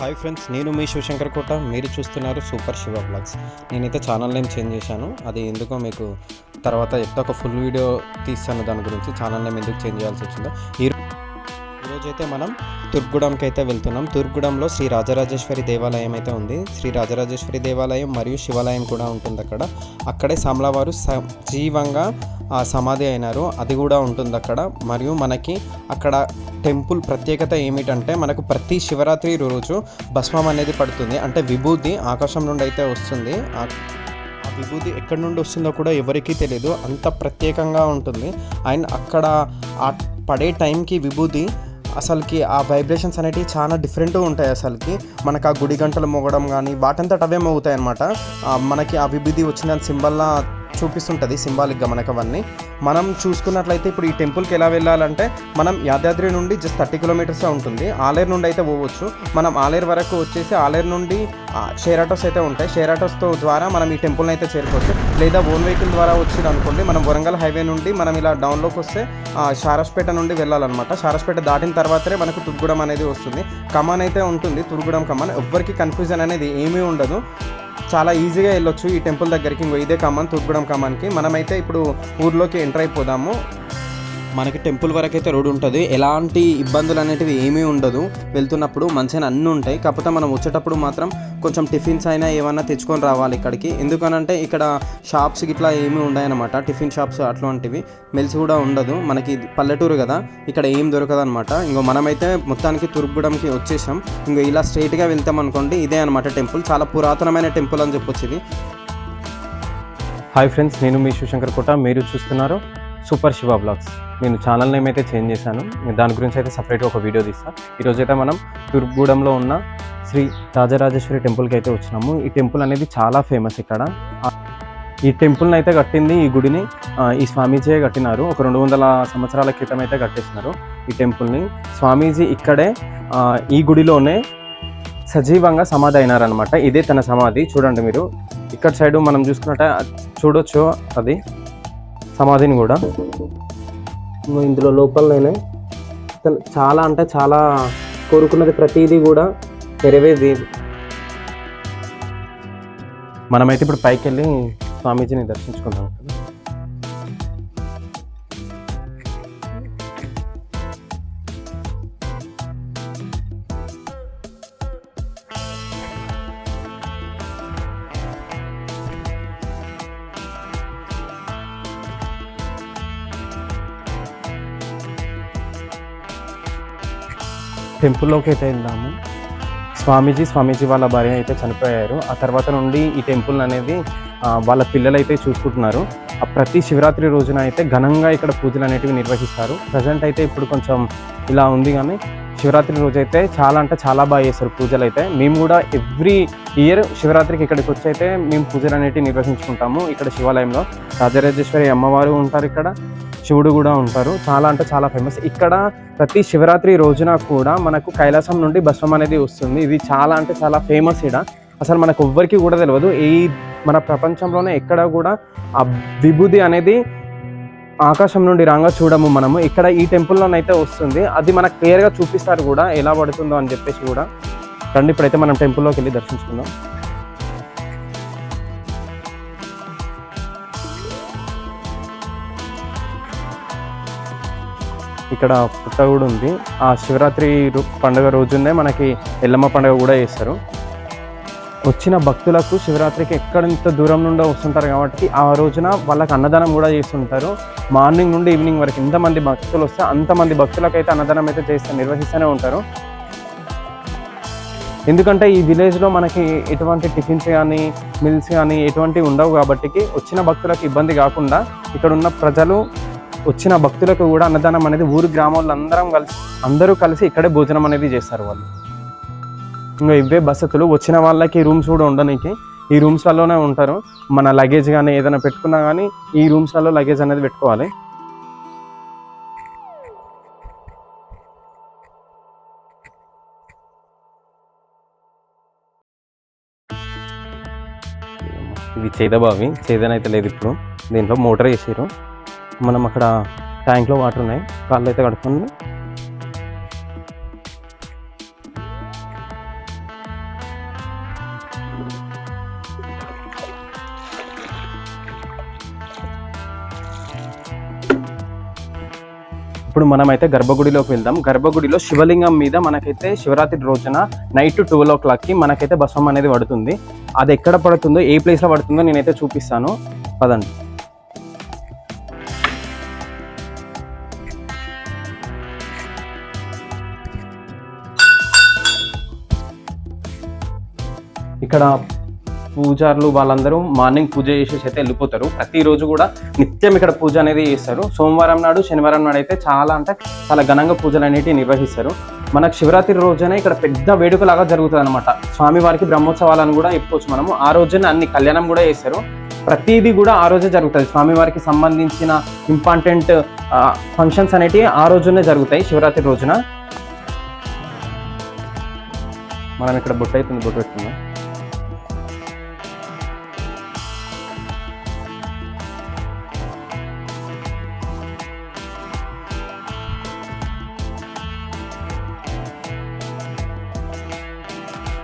Hi friends, నేను మీ శివశంకర్ కోట. మీరు చూస్తున్నారు సూపర్ శివ బ్లాగ్స్. నేనైతే ఛానల్ నేమ్ చేంజ్ చేశాను. అది ఎందుకో మీకు తర్వాత చెప్తే ఒక ఫుల్ వీడియో తీస్తాను దాని గురించి, ఛానల్ నేమ్ ఎందుకు చేంజ్ చేయాల్సి వచ్చిందో. ఈరోజైతే మనం తుర్గూడెంకి అయితే వెళ్తున్నాం. తుర్గూడెంలో శ్రీ రాజరాజేశ్వరి దేవాలయం అయితే ఉంది. శ్రీ రాజరాజేశ్వరి దేవాలయం మరియు శివాలయం కూడా ఉంటుంది అక్కడే సామ్లవారు సజీవంగా సమాధి అయినారు, అది కూడా ఉంటుంది అక్కడ. మరియు మనకి అక్కడ టెంపుల్ ప్రత్యేకత ఏమిటంటే, మనకు ప్రతి శివరాత్రి రోజు భస్మం అనేది పడుతుంది. అంటే విభూతి ఆకాశం నుండి అయితే వస్తుంది. ఆ విభూతి ఎక్కడి నుండి వస్తుందో కూడా ఎవరికీ తెలియదు, అంత ప్రత్యేకంగా ఉంటుంది. అండ్ అక్కడ ఆ పడే టైంకి విభూతి అసలుకి ఆ వైబ్రేషన్స్ అనేటివి చాలా డిఫరెంట్గా ఉంటాయి. అసలుకి మనకు ఆ గుడి గంటలు మోగడం కానీ వాటంతట అవే మోగుతాయి అన్నమాట. మనకి ఆ విభూతి వచ్చిన సింబల్లా చూపిస్తుంటుంది, సింబాలిక్గా మనకు అవన్నీ. మనం చూసుకున్నట్లయితే ఇప్పుడు ఈ టెంపుల్కి ఎలా వెళ్ళాలంటే, మనం యాదాద్రి నుండి జస్ట్ 30 కిలోమీటర్స్ ఉంటుంది. ఆలేరు నుండి అయితే పోవచ్చు. మనం ఆలేరు వరకు వచ్చేసి ఆలేరు నుండి షేర్ ఆటోస్ అయితే ఉంటాయి. షేర్ ఆటోస్తో ద్వారా మనం ఈ టెంపుల్ని అయితే చేరుకోవచ్చు. లేదా ఓన్ వెహికల్ ద్వారా వచ్చింది అనుకోండి, మనం వరంగల్ హైవే నుండి మనం ఇలా డౌన్లోకి వస్తే షారస్పేట నుండి వెళ్ళాలన్నమాట. షారస్పేట దాటిన తర్వాతనే మనకు తుర్గూడెం అనేది వస్తుంది. కమాన్ అయితే ఉంటుంది, తుర్గూడెం కమాన్. ఎవ్వరికి కన్ఫ్యూజన్ అనేది ఏమీ ఉండదు, చాలా ఈజీగా వెళ్ళొచ్చు ఈ టెంపుల్ దగ్గరికి. ఇంకో ఇదే కమాన్, తుర్గూడెం కమాన్కి. మనమైతే ఇప్పుడు ఊర్లోకి ఎంటర్ అయిపోదాము. మనకి టెంపుల్ వరకు అయితే రోడ్ ఉంటుంది, ఎలాంటి ఇబ్బందులు అనేటివి ఏమీ ఉండదు. వెళ్తున్నప్పుడు మంచిగా అన్నీ ఉంటాయి. కాకపోతే మనం వచ్చేటప్పుడు మాత్రం కొంచెం టిఫిన్స్ అయినా ఏమన్నా తెచ్చుకొని రావాలి ఇక్కడికి. ఎందుకనంటే ఇక్కడ షాప్స్ ఇట్లా ఏమీ ఉండవన్నమాట, టిఫిన్ షాప్స్ అట్లాంటివి. మెల్స్ కూడా ఉండదు, మనకి పల్లెటూరు కదా, ఇక్కడ ఏం దొరకదు అనమాట. ఇంకో మనమైతే మొత్తానికి తుర్గూడెంకి వచ్చేసాం. ఇంకో ఇలా స్ట్రైట్గా వెళ్తాం అనుకోండి, ఇదే అనమాట టెంపుల్. చాలా పురాతనమైన టెంపుల్ అని చెప్పొచ్చు ఇది. హాయ్ ఫ్రెండ్స్, నేను మీ శివశంకర్ కోట. మీరు చూస్తున్నారు సూపర్ శివ బ్లాగ్స్. నేను ఛానల్ నేమ్ అయితే చేంజ్ చేశాను, దాని గురించి అయితే సపరేట్గా ఒక వీడియో తీస్తాను. ఈరోజైతే మనం తుర్గూడెంలో ఉన్న శ్రీ రాజరాజేశ్వరి టెంపుల్కి అయితే వచ్చినాము. ఈ టెంపుల్ అనేది చాలా ఫేమస్ ఇక్కడ. ఈ టెంపుల్ని అయితే కట్టింది, ఈ గుడిని ఈ స్వామీజీ కట్టినారు. ఒక 200 సంవత్సరాల క్రితం అయితే కట్టేసినారు ఈ టెంపుల్ని. స్వామీజీ ఇక్కడే ఈ గుడిలోనే సజీవంగా సమాధి అయినారనమాట. ఇదే తన సమాధి. చూడండి మీరు ఇక్కడ సైడు మనం చూసుకున్నట్టే చూడొచ్చు అది సమాధిని కూడా. ఇందులో లోపలనే చాలా అంటే చాలా కోరుకున్నది ప్రతిదీ కూడా నెరవేది. మనమైతే ఇప్పుడు పైకి వెళ్ళి స్వామీజీని దర్శించుకుందాం. టెంపుల్లోకి అయితే వెళ్దాము. స్వామీజీ వాళ్ళ భార్య అయితే చనిపోయారు. ఆ తర్వాత నుండి ఈ టెంపుల్ అనేది వాళ్ళ పిల్లలు అయితే చూసుకుంటున్నారు. ఆ ప్రతి శివరాత్రి రోజున అయితే ఘనంగా ఇక్కడ పూజలు అనేటివి నిర్వహిస్తారు. ప్రజెంట్ అయితే ఇప్పుడు కొంచెం ఇలా ఉంది, కానీ శివరాత్రి రోజు అయితే చాలా అంటే చాలా బాగా చేస్తారు పూజలు అయితే. మేము కూడా ఎవ్రీ ఇయర్ శివరాత్రికి ఇక్కడికి వచ్చి అయితే మేము పూజలు అనేటివి నిర్వహించుకుంటాము. ఇక్కడ శివాలయంలో రాజరాజేశ్వరి అమ్మవారు ఉంటారు, ఇక్కడ శివుడు కూడా ఉంటారు. చాలా అంటే చాలా ఫేమస్. ఇక్కడ ప్రతి శివరాత్రి రోజున కూడా మనకు కైలాసం నుండి భస్మం అనేది వస్తుంది. ఇది చాలా అంటే చాలా ఫేమస్. ఇక్కడ అసలు మనకు ఎవ్వరికి కూడా తెలియదు, ఈ మన ప్రపంచంలోనే ఎక్కడ కూడా ఆ విభూతి అనేది ఆకాశం నుండి రాగా చూడము మనము. ఇక్కడ ఈ టెంపుల్లోనైతే వస్తుంది, అది మనకు క్లియర్గా చూపిస్తారు కూడా ఎలా పడుతుందో అని చెప్పేసి కూడా. రండి ఇప్పుడైతే మనం టెంపుల్లోకి వెళ్ళి దర్శించుకుందాం. ఇక్కడ పుట్ట కూడా ఉంది. ఆ శివరాత్రి పండుగ రోజునే మనకి ఎల్లమ్మ పండుగ కూడా చేస్తారు. వచ్చిన భక్తులకు శివరాత్రికి ఎక్కడంత దూరం నుండి వస్తుంటారు కాబట్టి ఆ రోజున వాళ్ళకి అన్నదానం కూడా చేస్తుంటారు. మార్నింగ్ నుండి ఈవినింగ్ వరకు ఎంతమంది భక్తులు వస్తే అంతమంది భక్తులకు అయితే అన్నదానం అయితే నిర్వహిస్తూనే ఉంటారు. ఎందుకంటే ఈ విలేజ్లో మనకి ఎటువంటి టిఫిన్స్ కానీ మిల్స్ కానీ ఎటువంటివి ఉండవు కాబట్టి వచ్చిన భక్తులకు ఇబ్బంది కాకుండా ఇక్కడ ఉన్న ప్రజలు వచ్చిన భక్తులకు కూడా అన్నదానం అనేది ఊరు గ్రామాల్లో అందరూ కలిసి ఇక్కడే భోజనం అనేది చేస్తారు వాళ్ళు. ఇంకా ఇవే వసతులు. వచ్చిన వాళ్ళకి రూమ్స్ కూడా ఉండడానికి ఈ రూమ్స్లలోనే ఉంటారు. మన లగేజ్ కానీ ఏదైనా పెట్టుకున్నా కానీ ఈ రూమ్స్లలో లగేజ్ అనేది పెట్టుకోవాలి. ఇది చేదబావి, చేదనైతే లేదు ఇప్పుడు, దీంట్లో మోటార్ వేసారు. మనం అక్కడ ట్యాంక్లో వాటర్ ఉన్నాయి, కాళ్ళు అయితే కడుక్కొని ఇప్పుడు మనమైతే గర్భగుడిలోకి వెళ్దాం. గర్భగుడిలో శివలింగం మీద మనకైతే శివరాత్రి రోజున నైట్ 12 o'clockకి మనకైతే భస్మం అనేది పడుతుంది. అది ఎక్కడ పడుతుందో, ఏ ప్లేస్లో పడుతుందో నేనైతే చూపిస్తాను, పదండి. ఇక్కడ పూజారులు వాళ్ళందరూ మార్నింగ్ పూజ చేసేసి అయితే వెళ్ళిపోతారు. ప్రతిరోజు కూడా నిత్యం ఇక్కడ పూజ అనేది చేస్తారు. సోమవారం నాడు, శనివారం నాడు అయితే చాలా ఘనంగా పూజలు అనేటివి నిర్వహిస్తారు. మనకు శివరాత్రి రోజునే ఇక్కడ పెద్ద వేడుకలాగా జరుగుతుంది అనమాట. స్వామివారికి బ్రహ్మోత్సవాలను కూడా చెప్పుకోవచ్చు మనము. ఆ రోజున అన్ని కళ్యాణం కూడా చేస్తారు. ప్రతిదీ కూడా ఆ రోజే జరుగుతుంది. స్వామివారికి సంబంధించిన ఇంపార్టెంట్ ఫంక్షన్స్ అనేటివి ఆ రోజునే జరుగుతాయి శివరాత్రి రోజున. మనం ఇక్కడ బొట్టు అవుతుంది, బొట్టు పెట్టుకుందాం.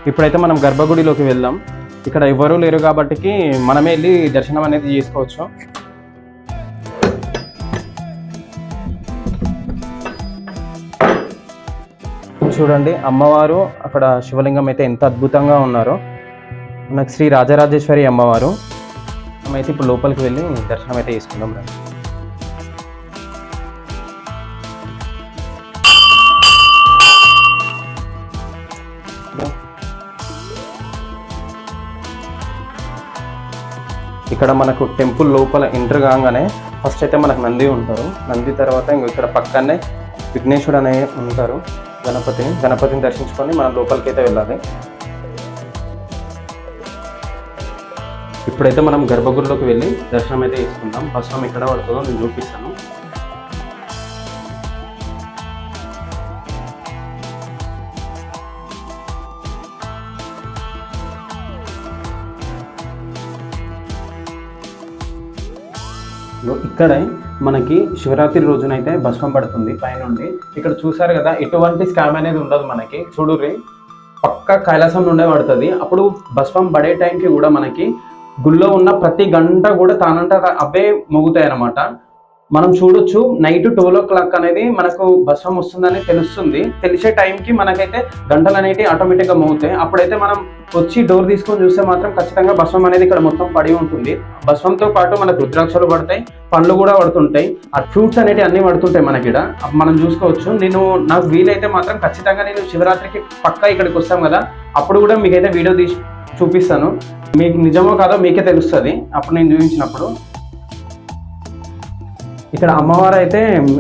ఇప్పుడైతే మనం గర్భగుడిలోకి వెళ్దాం. ఇక్కడ ఎవరూ లేరు కాబట్టి మనమే వెళ్ళి దర్శనం అనేది చేసుకోవచ్చు. చూడండి, అమ్మవారు అక్కడ శివలింగం అయితే ఎంత అద్భుతంగా ఉన్నారో. మనకు శ్రీ రాజరాజేశ్వరి అమ్మవారు. మనమైతే ఇప్పుడు లోపలికి వెళ్ళి దర్శనం అయితే చేసుకుందాం రండి. ఇక్కడ మనకు టెంపుల్ లోపల ఎంటర్ కాగానే ఫస్ట్ అయితే మనకు నంది ఉంటారు. నంది తర్వాత ఇక్కడ పక్కనే విఘ్నేశ్వరుడు అనే ఉంటారు. గణపతిని దర్శించుకొని మనం లోపలికి అయితే వెళ్ళాలి. ఇప్పుడైతే మనం గర్భగుడిలోకి వెళ్ళి దర్శనం అయితే చేసుకుందాం. భస్మం ఎక్కడ పడుతుందో నేను చూపిస్తాను. ఇక్కడే మనకి శివరాత్రి రోజునైతే భస్మం పడుతుంది పైనుండి. ఇక్కడ చూసారు కదా, ఎటువంటి స్కామ్ అనేది ఉండదు మనకి. చూడుర్రి, పక్క కైలాసం నుండే పడుతుంది. అప్పుడు భస్మం పడే టైంకి కూడా మనకి గుళ్ళో ఉన్న ప్రతి గంట కూడా తానంట అవే మోగుతాయి అన్నమాట. మనం చూడొచ్చు, నైట్ 12 o'clock అనేది మనకు భస్మం వస్తుందని తెలుస్తుంది. తెలిసే టైంకి మనకైతే గంటలు అనేవి ఆటోమేటిక్గా మోగుతాయి. అప్పుడైతే మనం వచ్చి డోర్ తీసుకొని చూస్తే మాత్రం ఖచ్చితంగా భస్మం అనేది ఇక్కడ మొత్తం పడి ఉంటుంది. భస్మంతో పాటు మనకు రుద్రాక్షలు పడతాయి, పండ్లు కూడా పడుతుంటాయి, ఆ ఫ్రూట్స్ అనేవి అన్నీ పడుతుంటాయి మనకి. మనం చూసుకోవచ్చు. నాకు వీలైతే మాత్రం ఖచ్చితంగా నేను శివరాత్రికి పక్కా ఇక్కడికి వస్తాం కదా, అప్పుడు కూడా మీకైతే వీడియో తీసి చూపిస్తాను. మీకు నిజమో కాదో మీకే తెలుస్తుంది అప్పుడు నేను చూపించినప్పుడు. ఇక్కడ అమ్మవారు అయితే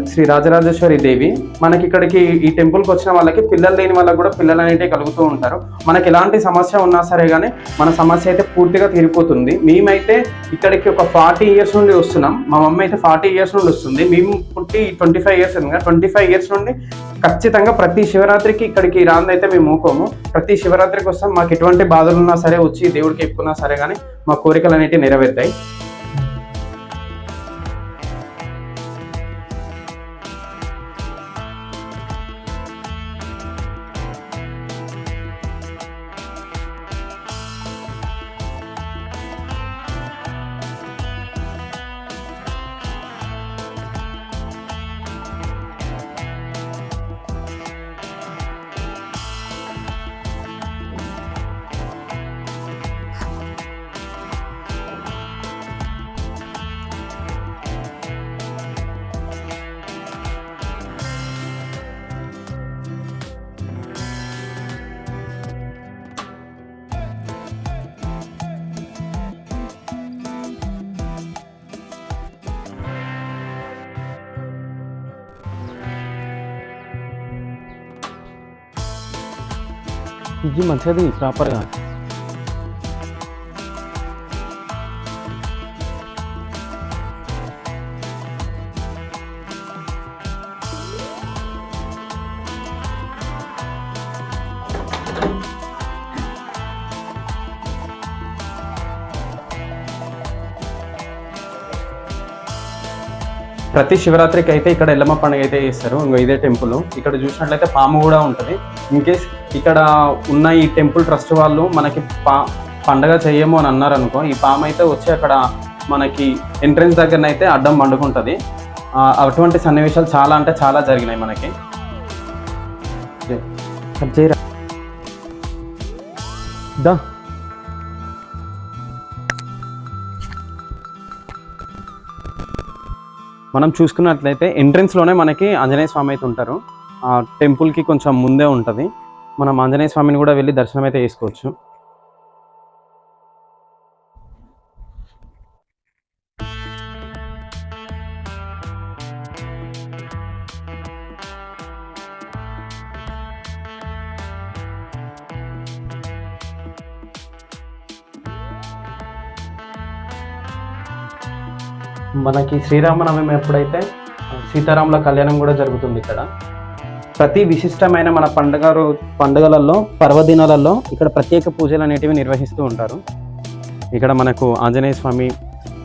శ్రీ రాజరాజేశ్వరి దేవి. మనకి ఇక్కడికి ఈ టెంపుల్కి వచ్చిన వాళ్ళకి పిల్లలు లేని వాళ్ళకి కూడా పిల్లలు అనేవి కలుగుతూ ఉంటారు. మనకి ఎలాంటి సమస్య ఉన్నా సరే కానీ మన సమస్య అయితే పూర్తిగా తీరిపోతుంది. మేమైతే ఇక్కడికి ఒక 40 years నుండి వస్తున్నాం. మా మమ్మీ అయితే 40 years నుండి వస్తుంది. మేము పుట్టి 25 years 25 years నుండి ఖచ్చితంగా ప్రతి శివరాత్రికి ఇక్కడికి రాందైతే మేము ఊకోము. ప్రతి శివరాత్రికి వస్తాం. మాకు ఎటువంటి బాధలు ఉన్నా సరే వచ్చి దేవుడికి చెప్పుకున్నా సరే కానీ మా కోరికలు అనేవి నెరవేరుతాయి. ఇది మంచిది ప్రాపర్గా. ప్రతి శివరాత్రికి అయితే ఇక్కడ ఎల్లమ్మ పండుగ అయితే చేస్తారు. ఇంకో ఇదే టెంపుల్. ఇక్కడ చూసినట్లయితే పాము కూడా ఉంటుంది. ఇన్ కేస్ ఇక్కడ ఉన్న ఈ టెంపుల్ ట్రస్ట్ వాళ్ళు మనకి పండగ చెయ్యము అని అన్నారు అనుకో, ఈ పాము అయితే వచ్చి అక్కడ మనకి ఎంట్రన్స్ దగ్గరనైతే అడ్డం పండుకుంటుంది. అటువంటి సన్నివేశాలు చాలా అంటే చాలా జరిగినాయి మనకి. మనం చూసుకున్నట్లయితే ఎంట్రన్స్లోనే మనకి ఆంజనేయ స్వామి అయితే ఉంటారు. ఆ టెంపుల్కి కొంచెం ముందే ఉంటుంది. మనం ఆంజనేయ స్వామిని కూడా వెళ్ళి దర్శనం అయితే చేసుకోవచ్చు. మనకి శ్రీరామనవమి ఎప్పుడైతే సీతారాముల కళ్యాణం కూడా జరుగుతుంది ఇక్కడ. ప్రతి విశిష్టమైన మన పండుగలలో పర్వదినాలలో ఇక్కడ ప్రత్యేక పూజలు అనేటివి నిర్వహిస్తూ ఉంటారు. ఇక్కడ మనకు ఆంజనేయ స్వామి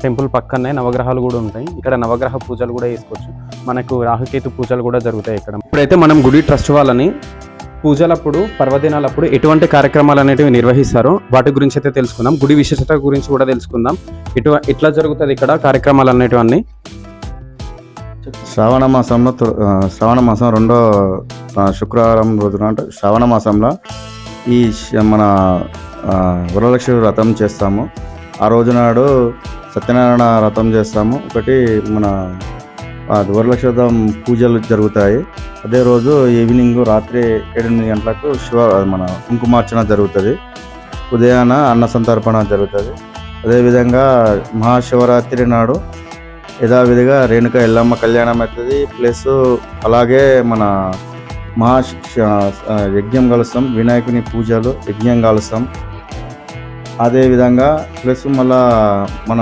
టెంపుల్ పక్కనే నవగ్రహాలు కూడా ఉంటాయి. ఇక్కడ నవగ్రహ పూజలు కూడా చేసుకోవచ్చు. మనకు రాహుకేతు పూజలు కూడా జరుగుతాయి ఇక్కడ. ఇప్పుడైతే మనం గుడి ట్రస్ట్ వాళ్ళని పూజలప్పుడు పర్వదినాలప్పుడు ఎటువంటి కార్యక్రమాలు అనేటివి నిర్వహిస్తారో వాటి గురించి అయితే తెలుసుకుందాం. గుడి విశిష్టత గురించి కూడా తెలుసుకుందాం. ఎట్లా జరుగుతుంది ఇక్కడ కార్యక్రమాలు అనేటివన్నీ. శ్రావణ మాసం రెండో శుక్రవారం రోజున అంటే శ్రావణ మాసంలో ఈ మన వరలక్ష్మి వ్రతం చేస్తాము. ఆ రోజు నాడు సత్యనారాయణ వ్రతం చేస్తాము. ఒకటి మన వరలక్ష్మి వ్రతం పూజలు జరుగుతాయి. అదే రోజు ఈవినింగ్ రాత్రి 7 గంటలకు మన కుంకుమార్చన జరుగుతుంది. ఉదయాన అన్న సంతర్పణ జరుగుతుంది. అదేవిధంగా మహాశివరాత్రి నాడు యథావిధిగా రేణుక ఎల్లమ్మ కళ్యాణం అవుతుంది. ప్లస్ అలాగే మన యజ్ఞం కలుస్తాం. వినాయకుని పూజలు యజ్ఞం కలుస్తాం. అదేవిధంగా ప్లస్ మళ్ళా మన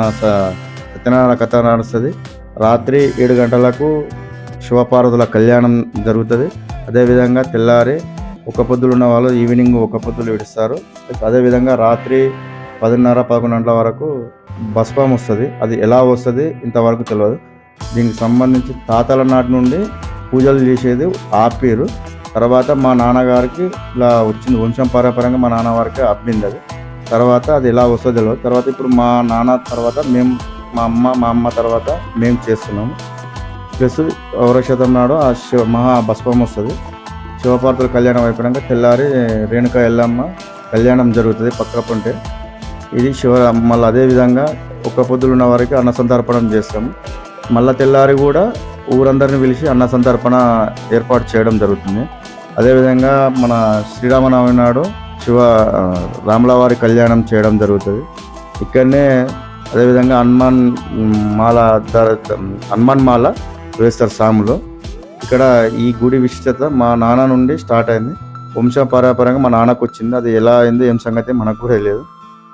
సత్యనారాయణ కథ నడుస్తుంది. రాత్రి 7 గంటలకు శివపార్వతుల కళ్యాణం జరుగుతుంది. అదేవిధంగా తెల్లారి ఒక పొద్దులు ఉన్న వాళ్ళు ఈవినింగ్ ఒక పొద్దులు విడుస్తారు. అదేవిధంగా రాత్రి 10:30-11 గంటల వరకు భస్మం వస్తుంది. అది ఎలా వస్తుంది ఇంతవరకు తెలియదు. దీనికి సంబంధించి తాతల నాటి నుండి పూజలు చేసేది ఆపిరు. తర్వాత మా నాన్నగారికి ఇలా వచ్చింది, వంశం పారంపర్యంగా మా నాన్న వారికి అప్పింది అది. తర్వాత అది ఎలా వస్తుందో తెలియదు. తర్వాత ఇప్పుడు మా నాన్న తర్వాత మేము, మా అమ్మ తర్వాత మేము చేస్తున్నాము. ప్లస్ వరక్షతం నాడు ఆ మహాభస్మం వస్తుంది. శివపార్వతుల కళ్యాణం అయిపోయాక తెల్లారి రేణుక ఎల్లమ్మ కళ్యాణం జరుగుతుంది పక్క పొంటే. ఇది మళ్ళీ అదేవిధంగా ఒక్క పొద్దులు ఉన్న వారికి అన్న సంతర్పణం చేస్తాము. మళ్ళీ తెల్లారి కూడా ఊరందరిని పిలిచి అన్న సంతర్పణ ఏర్పాటు చేయడం జరుగుతుంది. అదేవిధంగా మన శ్రీరామనవమి నాడు రాములవారి కళ్యాణం చేయడం జరుగుతుంది. ఇక్కడనే అదేవిధంగా హనుమాన్ మాల వేస్తారు సాములు. ఇక్కడ ఈ గుడి విశిష్టత మా నాన్న నుండి స్టార్ట్ అయింది. వంశపారంపర్యంగా మా నాన్నకు వచ్చింది. అది ఎలా అయిందో ఏం సంగతి మనకు కూడా తెలియదు.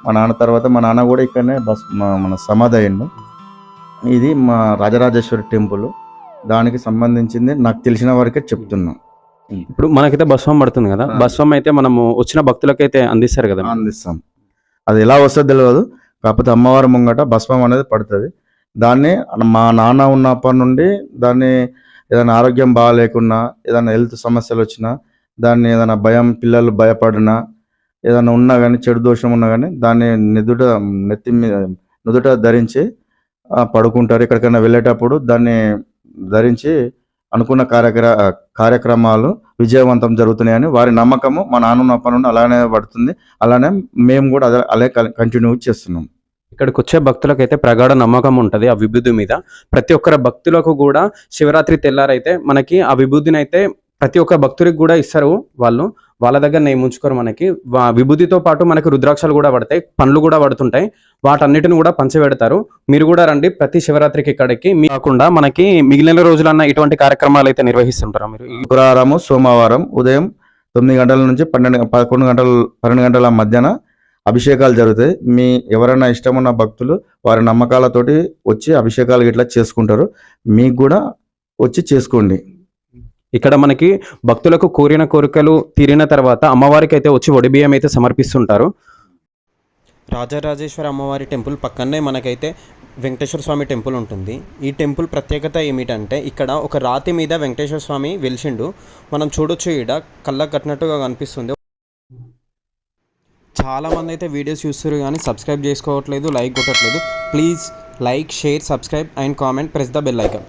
మా నాన్న తర్వాత మా నాన్న కూడా ఇక్కడనే మన సమాధి అయ్యిండు. ఇది మా రాజరాజేశ్వరి టెంపుల్. దానికి సంబంధించింది నాకు తెలిసిన వరకే చెప్తున్నాం. ఇప్పుడు మనకైతే భస్వం పడుతుంది కదా, భస్వం అయితే మనము వచ్చిన భక్తులకైతే అందిస్తారు కదా. అందిస్తాం. అది ఎలా వస్తుందో తెలియదు. కాకపోతే అమ్మవారి ముంగట భస్మం అనేది పడుతుంది. దాన్ని మా నాన్న ఉన్నప్పటి నుండి దాన్ని ఏదైనా ఆరోగ్యం బాగాలేకున్నా, ఏదైనా హెల్త్ సమస్యలు వచ్చినా, దాన్ని ఏదైనా పిల్లలు భయపడినా, ఏదైనా ఉన్నా కానీ చెడు దోషం ఉన్నా కానీ దాన్ని నుదుట ధరించి పడుకుంటారు. ఎక్కడికైనా వెళ్ళేటప్పుడు దాన్ని ధరించి అనుకున్న కార్యక్రమాలు విజయవంతం జరుగుతున్నాయని వారి నమ్మకము. మా నాన్న ఉన్నప్పటి నుండి అలానే పడుతుంది. అలానే మేము కూడా అలాగే కంటిన్యూ చేస్తున్నాం. ఇక్కడికి వచ్చే భక్తులకైతే ప్రగాఢ నమ్మకం ఉంటుంది ఆ విభూతి మీద. ప్రతి ఒక్కరి భక్తులకు కూడా శివరాత్రి తెల్లారైతే మనకి ఆ విభూతిని అయితే ప్రతి ఒక్క భక్తుడికి కూడా ఇస్తారు. వాళ్ళ దగ్గర నేను ఉంచుకోరు. మనకి విభూతితో పాటు మనకి రుద్రాక్షలు కూడా పడతాయి, పండ్లు కూడా పడుతుంటాయి. వాటన్నిటిని కూడా పంచిపెడతారు. మీరు కూడా రండి ప్రతి శివరాత్రికి ఇక్కడికి. కాకుండా మనకి మిగిలిన రోజులన్నా ఇటువంటి కార్యక్రమాలు అయితే నిర్వహిస్తుంటారా మీరు? శుక్రవారం, సోమవారం ఉదయం 9 గంటల నుంచి 12 గంటల మధ్యాహ్న అభిషేకాలు జరుగుతాయి. ఎవరైనా ఇష్టమున్న భక్తులు వారి నమ్మకాలతోటి వచ్చి అభిషేకాలు ఇట్లా చేసుకుంటారు. మీకు కూడా వచ్చి చేసుకోండి. ఇక్కడ మనకి భక్తులకు కోరిన కోరికలు తీరిన తర్వాత అమ్మవారికి అయితే వచ్చి ఒడిబియ్యం అయితే సమర్పిస్తుంటారు. రాజరాజేశ్వరి అమ్మవారి టెంపుల్ పక్కనే మనకైతే వెంకటేశ్వర స్వామి టెంపుల్ ఉంటుంది. ఈ టెంపుల్ ప్రత్యేకత ఏమిటంటే ఇక్కడ ఒక రాతి మీద వెంకటేశ్వర స్వామి వెలిసిండు. మనం చూడొచ్చు, ఈడ కళ్ళకు కట్టినట్టుగా కనిపిస్తుంది. చాలామంది అయితే వీడియోస్ చూస్తారు కానీ సబ్స్క్రైబ్ చేసుకోవట్లేదు, లైక్ కొట్టట్లేదు. Please like, share, subscribe and comment, press the bell icon.